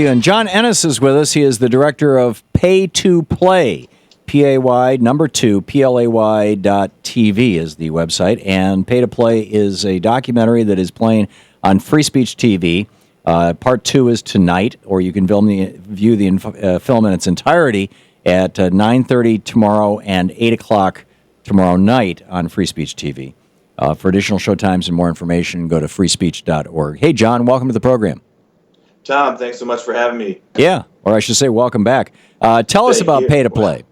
And John Ennis is with us. He is the director of Pay to Play, PAY number 2, PLAY.TV is the website. And Pay to Play is a documentary that is playing on Free Speech TV. Part 2 is tonight, or you can view the film in its entirety at 9:30 tomorrow and 8 o'clock tomorrow night on Free Speech TV. For additional showtimes and more information, go to freespeech.org. Hey, John, welcome to the program. Tom, thanks so much for having me. Yeah, or I should say welcome back. Tell us about Pay to Play.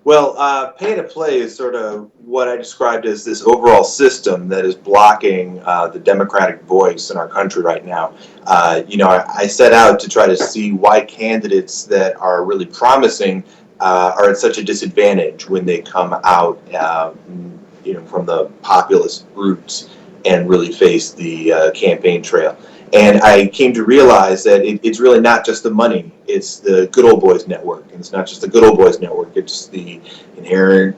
Well, Pay to Play is sort of what I described as this overall system that is blocking the democratic voice in our country right now. I set out to try to see why candidates that are really promising are at such a disadvantage when they come out from the populist roots and really face the campaign trail. And I came to realize that it's really not just the money, it's the good old boys network. And it's not just the good old boys network, it's the inherent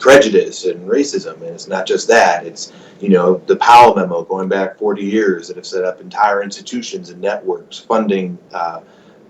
prejudice and racism. And it's not just that, it's, the Powell memo going back 40 years that have set up entire institutions and networks funding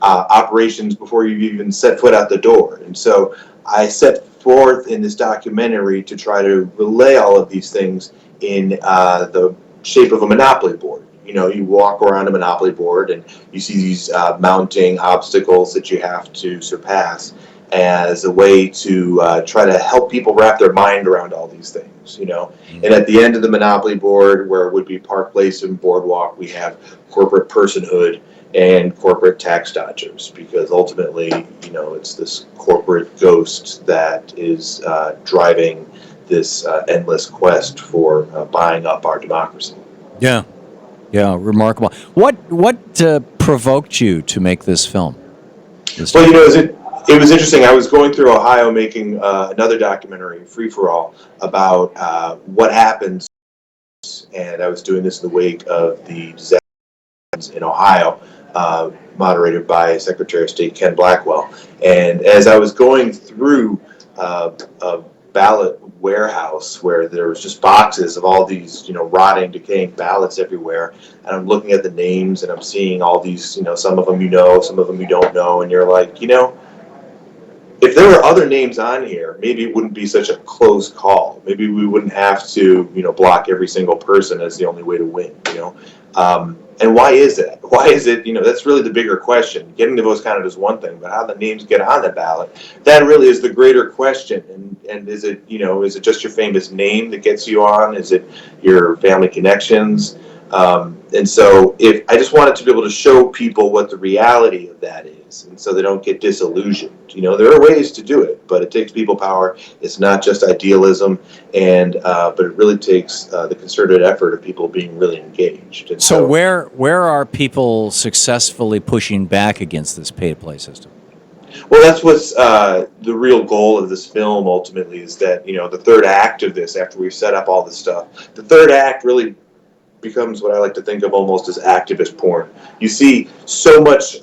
operations before you even set foot out the door. And so I set forth in this documentary to try to relay all of these things in the shape of a monopoly board. You walk around a monopoly board and you see these mounting obstacles that you have to surpass as a way to try to help people wrap their mind around all these things, And at the end of the monopoly board, where it would be Park Place and Boardwalk, we have corporate personhood and corporate tax dodgers, because ultimately, it's this corporate ghost that is driving this endless quest for buying up our democracy. Yeah. Yeah, remarkable. What provoked you to make this film? Well, it was interesting. I was going through Ohio making another documentary, Free for All, about what happens, and I was doing this in the wake of the disasters in Ohio, moderated by Secretary of State Ken Blackwell. And as I was going through a ballot warehouse where there was just boxes of all these, rotting, decaying ballots everywhere, and I'm looking at the names and I'm seeing all these, some of them some of them you don't know, and you're like, if there were other names on here, maybe it wouldn't be such a close call. Maybe we wouldn't have to, block every single person as the only way to win, And why is that? Why is it, that's really the bigger question. Getting the votes counted is one thing, but how the names get on the ballot, that really is the greater question. And is it, is it just your famous name that gets you on? Is it your family connections? And so I just wanted to be able to show people what the reality of that is, and so they don't get disillusioned. There are ways to do it, but it takes people power. It's not just idealism, but it really takes the concerted effort of people being really engaged. And so where are people successfully pushing back against this pay-to-play system? Well, that's what's the real goal of this film ultimately, is that, the third act of this, after we've set up all this stuff, the third act really becomes what I like to think of almost as activist porn. You see so much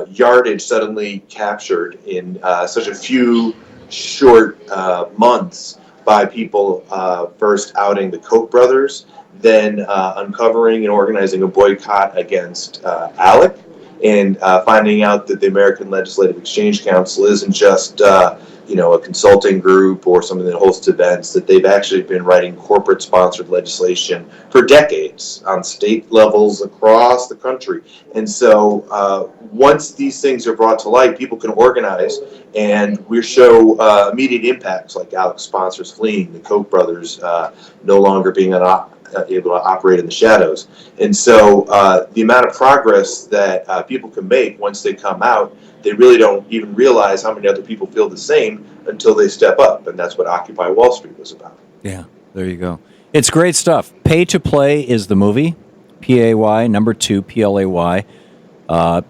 yardage suddenly captured in such a few short months by people first outing the Koch brothers, then uncovering and organizing a boycott against ALEC, and finding out that the American Legislative Exchange Council isn't just a consulting group or something that hosts events, that they've actually been writing corporate-sponsored legislation for decades on state levels across the country. And so once these things are brought to light, people can organize, and we show immediate impacts, like ALEC sponsors fleeing, the Koch brothers no longer being able to operate in the shadows. And so the amount of progress that people can make once they come out, they really don't even realize how many other people feel the same until they step up. And that's what Occupy Wall Street was about. Yeah, there you go. It's great stuff. Pay to Play is the movie. PAY number 2, PLAY.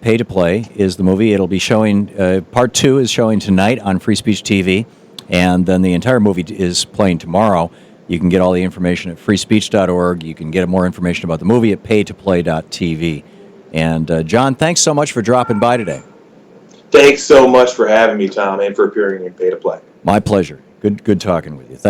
Pay to Play is the movie. It'll be showing, part 2 is showing tonight on Free Speech TV, and then the entire movie is playing tomorrow. You can get all the information at freespeech.org. You can get more information about the movie at paytoplay.tv. And John, thanks so much for dropping by today. Thanks so much for having me, Tom, and for appearing in Pay to Play. My pleasure. Good talking with you. Thank you.